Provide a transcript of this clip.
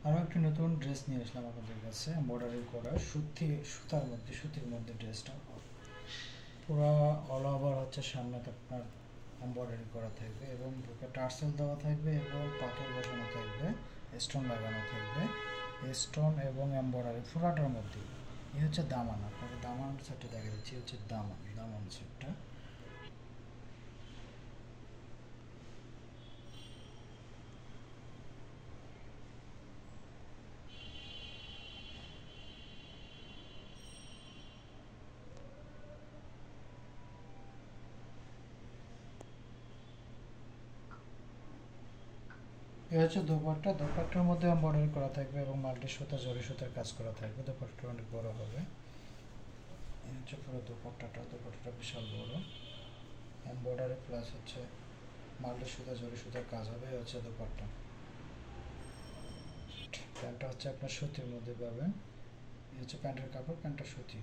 আরও একটি নতুন ড্রেস নিয়ে আসলাম আপনাদের কাছে, এমব্রয়ডারি করা সুতির মধ্যে ড্রেসটা পুরো অল ওভার হচ্ছে সামনেতে আপনার এমব্রয়ডারি করা থাকবে এবং বুকে টার্সেল দেওয়া থাকবে এবং পাথর বসানো থাকবে, স্টোন লাগানো থাকবে, স্টোন এবং এমব্রয়ডারি পুরাটার মধ্যে। এই হচ্ছে দামান, আপনাকে দামান সেটটা দেখা দিচ্ছি, হচ্ছে দামান সেটটা। এই হচ্ছে দোপাট্টার মধ্যে এমব্রয়ডারি করা থাকবে এবং মাল্টি সুতা জরি সুতার কাজ করা থাকবে। দোপাট্টাটা অনেক বড় হবে। এই হচ্ছে পুরো দোপাট্টাটা বিশাল বড়, এমব্রয়ডারি প্লাস হচ্ছে মাল্টি সুতা জরি সুতার কাজ হবে। এই হচ্ছে দোপাট্টা। প্যান্টটা হচ্ছে আপনার সুতির মধ্যে পাবেন। এই হচ্ছে প্যান্টের কাপড়, প্যান্টটা সুতি।